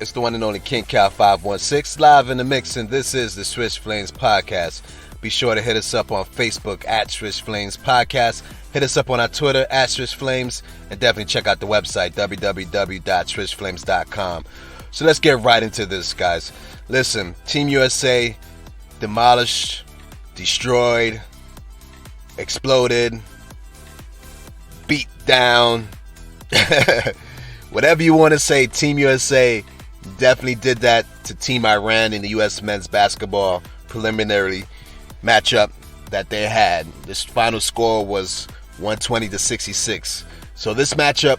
It's the one and only King Cal 516 live in the mix, and this is the Swish Flames Podcast. Be sure to hit us up on Facebook at Swish Flames Podcast. Hit us up on our Twitter at Swish Flames, and definitely check out the website www.swishflames.com. So let's get right into this, guys. Listen, Team USA demolished, destroyed, exploded, beat down. Whatever you want to say, Team USA definitely did that to Team Iran in the U.S. men's basketball preliminary matchup that they had. This final score was 120-66. So this matchup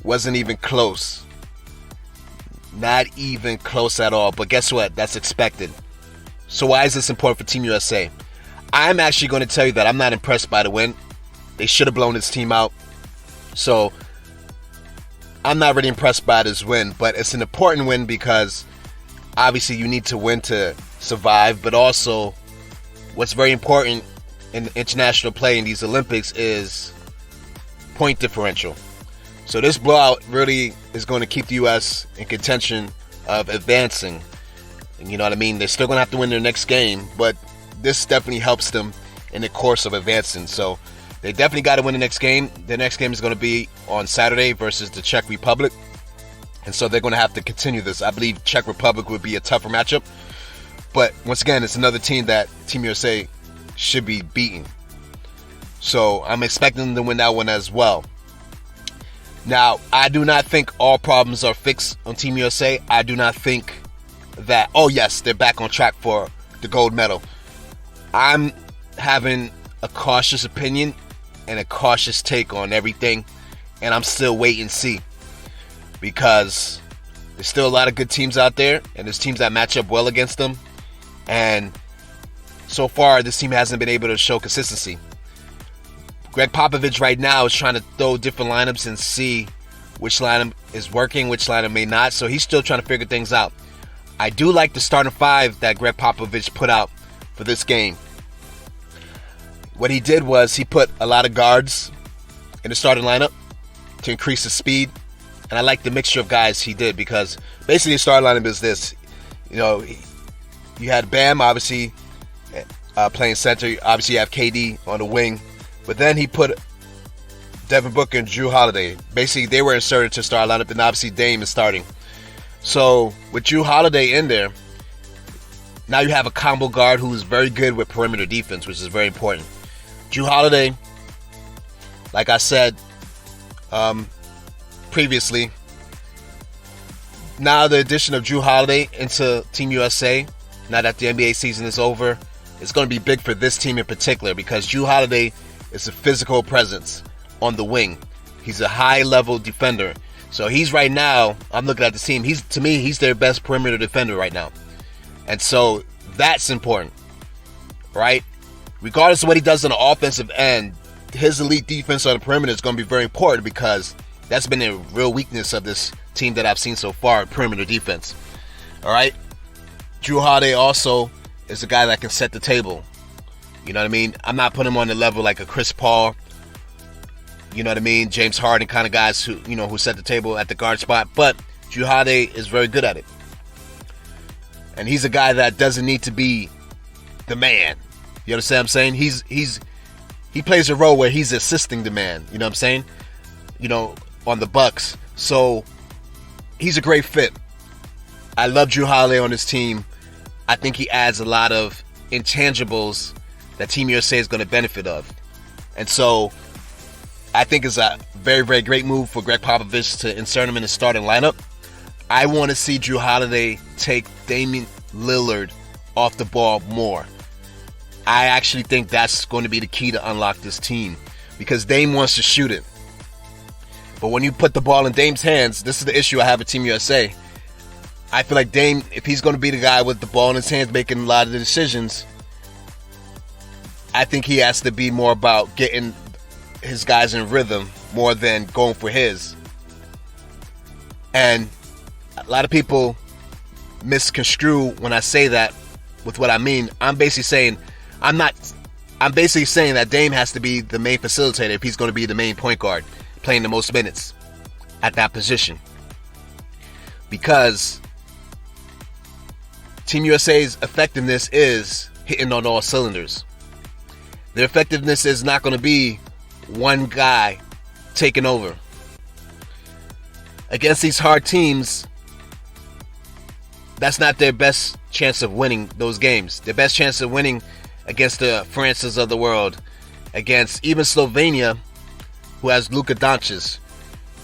wasn't even close. Not even close at all. But guess what? That's expected. So why is this important for Team USA? I'm actually going to tell you that I'm not impressed by the win. They should have blown this team out. So I'm not really impressed by this win, but it's an important win because obviously you need to win to survive, but also what's very important in international play in these Olympics is point differential. So this blowout really is going to keep the U.S. in contention of advancing. And you know what I mean? They're still going to have to win their next game, but this definitely helps them in the course of advancing. So they definitely got to win the next game. The next game is going to be on Saturday versus the Czech Republic. And so they're going to have to continue this. I believe Czech Republic would be a tougher matchup. But once again, it's another team that Team USA should be beating. So I'm expecting them to win that one as well. Now, I do not think all problems are fixed on Team USA. I do not think that, oh yes, they're back on track for the gold medal. I'm having a cautious opinion and a cautious take on everything, and I'm still wait and see, because there's still a lot of good teams out there, and there's teams that match up well against them, and so far this team hasn't been able to show consistency. Greg Popovich right now is trying to throw different lineups and see which lineup is working, which lineup may not, so he's still trying to figure things out. I do like the starting five that Greg Popovich put out for this game. What he did was he put a lot of guards in the starting lineup to increase the speed. And I like the mixture of guys he did, because basically the starting lineup is this. You know, you had Bam, obviously, playing center. Obviously, you have KD on the wing. But then he put Devin Booker and Jrue Holiday. Basically, they were inserted to start lineup, and obviously Dame is starting. So with Jrue Holiday in there, now you have a combo guard who is very good with perimeter defense, which is very important. Jrue Holiday, like I said previously, now the addition of Jrue Holiday into Team USA, now that the NBA season is over, is going to be big for this team in particular, because Jrue Holiday is a physical presence on the wing. He's a high-level defender. So he's right now, I'm looking at the team, to me, he's their best perimeter defender right now. And so that's important, right? Regardless of what he does on the offensive end, his elite defense on the perimeter is going to be very important, because that's been a real weakness of this team that I've seen so far, perimeter defense. All right? Jrue Holiday also is a guy that can set the table. You know what I mean? I'm not putting him on the level like a Chris Paul, you know what I mean, James Harden kind of guys who, you know, who set the table at the guard spot, but Jrue Holiday is very good at it. And he's a guy that doesn't need to be the man. You understand what I'm saying? He plays a role where he's assisting the man. You know what I'm saying? You know, on the Bucks. So he's a great fit. I love Jrue Holiday on this team. I think he adds a lot of intangibles that Team USA is going to benefit of. And so I think it's a very, very great move for Greg Popovich to insert him in the starting lineup. I want to see Jrue Holiday take Damian Lillard off the ball more. I actually think that's going to be the key to unlock this team, because Dame wants to shoot it. But when you put the ball in Dame's hands, this is the issue I have with Team USA. I feel like Dame, if he's going to be the guy with the ball in his hands making a lot of the decisions, I think he has to be more about getting his guys in rhythm more than going for his. And a lot of people misconstrue when I say that with what I mean. I'm basically saying that Dame has to be the main facilitator if he's going to be the main point guard, playing the most minutes at that position. Because Team USA's effectiveness is hitting on all cylinders. Their effectiveness is not going to be one guy taking over. Against these hard teams, that's not their best chance of winning those games. Their best chance of winning against the Frances of the world, against even Slovenia, who has Luka Doncic.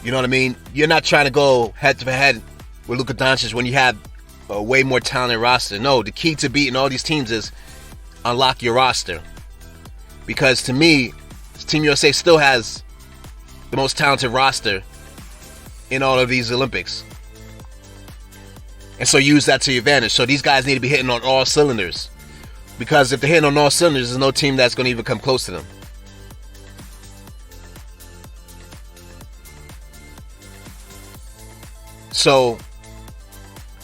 You know what I mean? You're not trying to go head to head with Luka Doncic when you have a way more talented roster. No, the key to beating all these teams is unlock your roster. Because to me, Team USA still has the most talented roster in all of these Olympics. And so use that to your advantage. So these guys need to be hitting on all cylinders. Because if they're hitting on all cylinders, there's no team that's going to even come close to them. So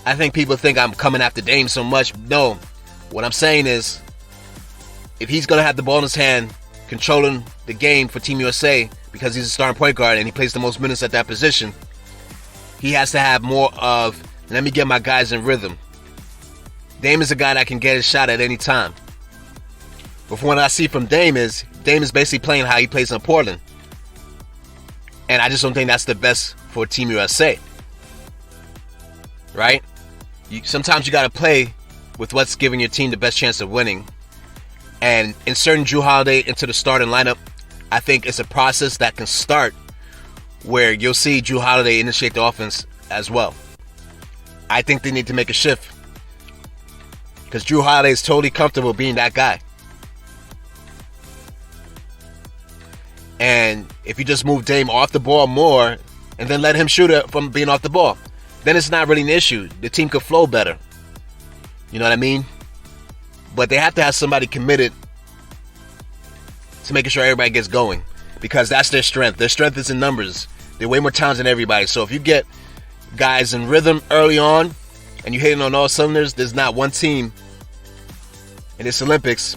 I think people think I'm coming after Dame so much. No. What I'm saying is, if he's going to have the ball in his hand, controlling the game for Team USA, because he's a starting point guard and he plays the most minutes at that position, he has to have more of, let me get my guys in rhythm. Dame is a guy that can get his shot at any time. But from what I see from Dame is basically playing how he plays in Portland. And I just don't think that's the best for Team USA. Right? Sometimes you got to play with what's giving your team the best chance of winning. And inserting Jrue Holiday into the starting lineup, I think it's a process that can start where you'll see Jrue Holiday initiate the offense as well. I think they need to make a shift, because Jrue Holiday is totally comfortable being that guy. And if you just move Dame off the ball more and then let him shoot it from being off the ball, then it's not really an issue. The team could flow better. You know what I mean? But they have to have somebody committed to making sure everybody gets going, because that's their strength. Their strength is in numbers. They're way more talented than everybody. So if you get guys in rhythm early on and you're hitting on all cylinders, there's not one team in this Olympics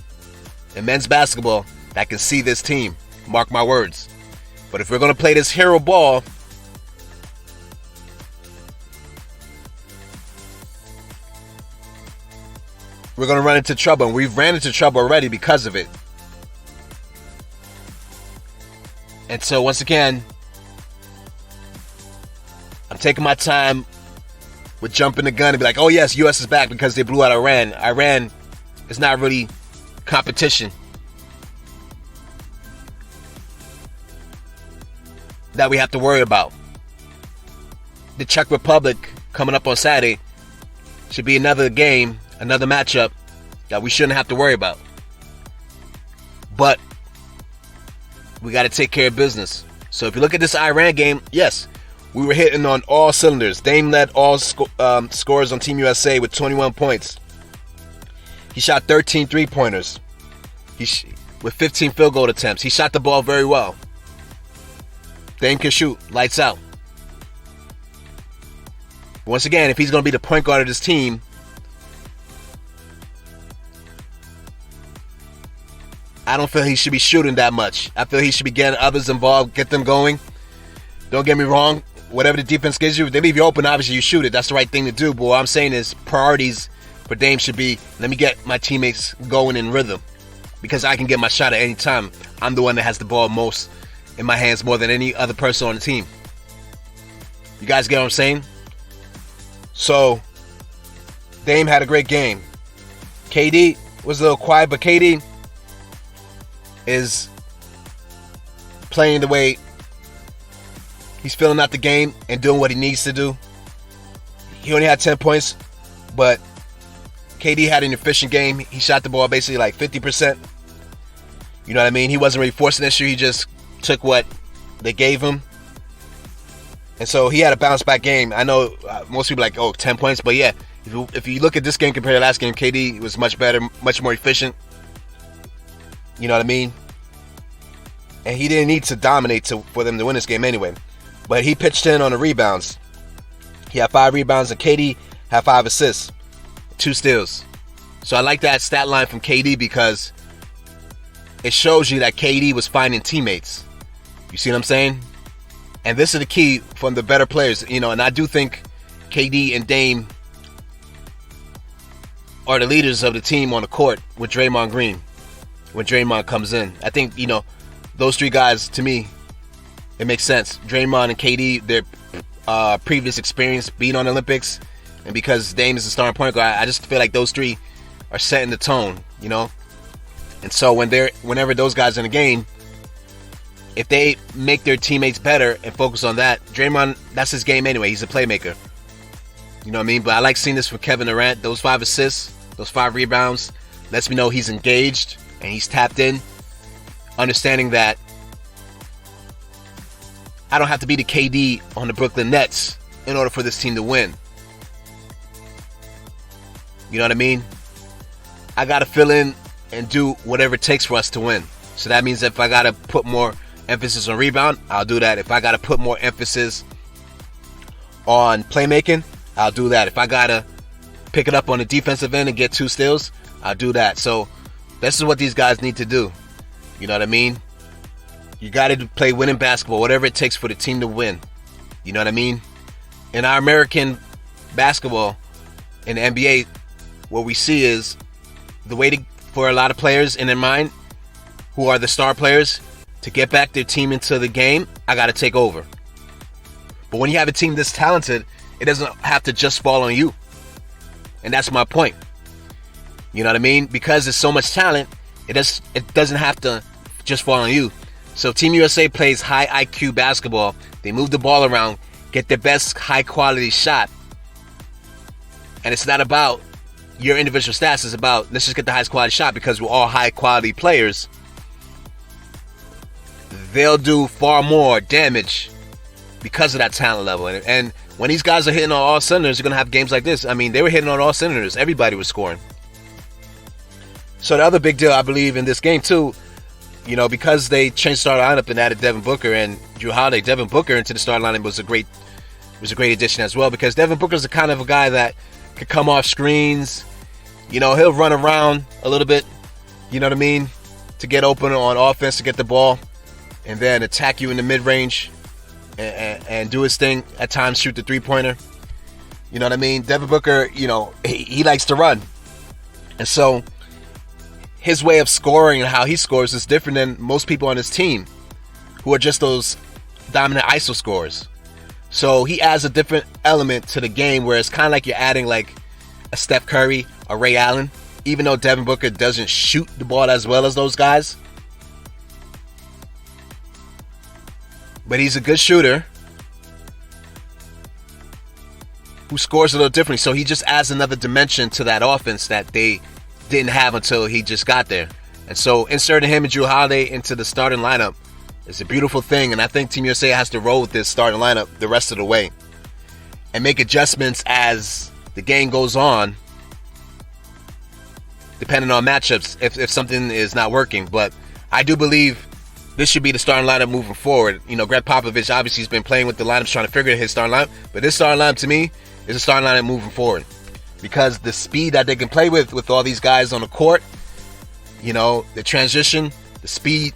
in men's basketball that can see this team. Mark my words. But if we're going to play this hero ball, we're going to run into trouble. And we've ran into trouble already because of it. And so once again, I'm taking my time with jumping the gun and be like, oh yes, US is back because they blew out Iran. Iran is not really competition that we have to worry about. The Czech Republic coming up on Saturday should be another game, another matchup that we shouldn't have to worry about. But we got to take care of business. So if you look at this Iran game, yes, we were hitting on all cylinders. Dame led all scorers on Team USA with 21 points. He shot 13 three-pointers with 15 field goal attempts. He shot the ball very well. Dame can shoot. Lights out. Once again, if he's going to be the point guard of this team, I don't feel he should be shooting that much. I feel he should be getting others involved, get them going. Don't get me wrong. Whatever the defense gives you, if they leave you open, obviously you shoot it. That's the right thing to do. But what I'm saying is priorities for Dame should be, let me get my teammates going in rhythm, because I can get my shot at any time. I'm the one that has the ball most in my hands more than any other person on the team. You guys get what I'm saying? So, Dame had a great game. KD was a little quiet, but KD is playing the way he's filling out the game and doing what he needs to do. He only had 10 points, but KD had an efficient game. He shot the ball basically like 50%. You know what I mean? He wasn't really forcing the issue. He just took what they gave him. And so he had a bounce back game. I know most people are like, oh, 10 points. But yeah, if you look at this game compared to last game, KD was much better, much more efficient. You know what I mean? And he didn't need to dominate for them to win this game anyway. But he pitched in on the rebounds. He had 5 rebounds, and KD had 5 assists, 2 steals. So I like that stat line from KD because it shows you that KD was finding teammates. You see what I'm saying? And this is the key from the better players, you know. And I do think KD and Dame are the leaders of the team on the court with Draymond Green when Draymond comes in. I think, those three guys, to me, it makes sense. Draymond and KD, their previous experience being on the Olympics, and because Dame is the starting point guard, I just feel like those three are setting the tone, And so whenever those guys are in the game, if they make their teammates better and focus on that, Draymond, that's his game anyway. He's a playmaker. You know what I mean? But I like seeing this from Kevin Durant. Those 5 assists, those 5 rebounds, lets me know he's engaged and he's tapped in. Understanding that I don't have to be the KD on the Brooklyn Nets in order for this team to win. You know what I mean? I got to fill in and do whatever it takes for us to win. So that means if I got to put more emphasis on rebound, I'll do that. If I got to put more emphasis on playmaking, I'll do that. If I got to pick it up on the defensive end and get 2 steals, I'll do that. So this is what these guys need to do. You know what I mean? You got to play winning basketball, whatever it takes for the team to win. You know what I mean? In our American basketball, in the NBA, what we see is the way for a lot of players in their mind, who are the star players, to get back their team into the game, I got to take over. But when you have a team this talented, it doesn't have to just fall on you. And that's my point. You know what I mean? Because there's so much talent, it doesn't have to just fall on you. So Team USA plays high IQ basketball. They move the ball around, get the best high quality shot. And it's not about your individual stats. It's about, let's just get the highest quality shot, because we're all high quality players. They'll do far more damage because of that talent level. And when these guys are hitting on all cylinders, you're going to have games like this. I mean, they were hitting on all cylinders. Everybody was scoring. So the other big deal, I believe, in this game too, because they changed the starting lineup and added Devin Booker and Drew Holiday, Devin Booker into the starting lineup was a great addition as well, because Devin Booker's the kind of a guy that could come off screens. He'll run around a little bit, you know what I mean, to get open on offense, to get the ball, and then attack you in the mid-range and do his thing. At times, shoot the three-pointer. You know what I mean? Devin Booker, he likes to run. And so his way of scoring and how he scores is different than most people on his team, who are just those dominant ISO scorers. So he adds a different element to the game, where it's kind of like you're adding like a Steph Curry, a Ray Allen. Even though Devin Booker doesn't shoot the ball as well as those guys, but he's a good shooter who scores a little differently. So he just adds another dimension to that offense that they didn't have until he just got there. And so inserting him and Drew Holiday into the starting lineup is a beautiful thing. And I think Team USA has to roll with this starting lineup the rest of the way and make adjustments as the game goes on, depending on matchups, if something is not working. But I do believe this should be the starting lineup moving forward. Greg Popovich obviously has been playing with the lineups, trying to figure his starting lineup. But this starting lineup, to me, is a starting lineup moving forward, because the speed that they can play with all these guys on the court, the transition, the speed,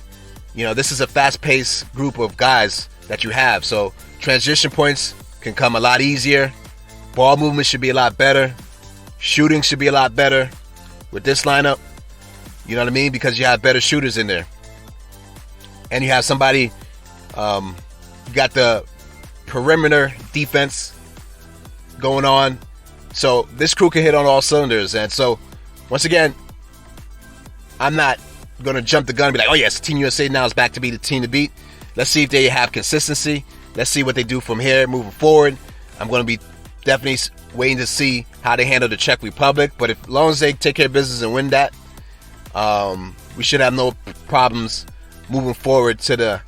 this is a fast-paced group of guys that you have. So transition points can come a lot easier. Ball movement should be a lot better. Shooting should be a lot better with this lineup. You know what I mean? Because you have better shooters in there. And you have somebody, you got the perimeter defense going on. So this crew can hit on all cylinders. And so, once again, I'm not going to jump the gun and be like, oh yes, Team USA now is back to be the team to beat. Let's see if they have consistency. Let's see what they do from here moving forward. I'm going to be definitely waiting to see how they handle the Czech Republic. But as long as they take care of business and win that, we should have no problems moving forward to the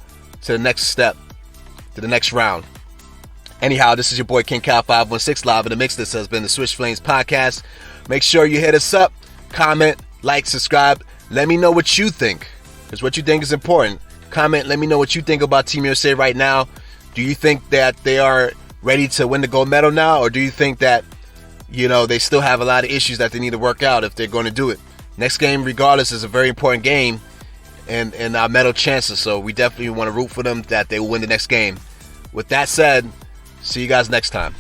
next step, to the next round. Anyhow, this is your boy King Cal 516 live in the mix. This has been the Swish Flames podcast. Make sure you hit us up, comment, like, subscribe. Let me know what you think, because what you think is important. Comment, let me know what you think about Team USA right now. Do you think that they are ready to win the gold medal now, or do you think that they still have a lot of issues that they need to work out if they're going to do it? Next game, regardless, is a very important game and our medal chances. So we definitely want to root for them that they will win the next game. With that said, see you guys next time.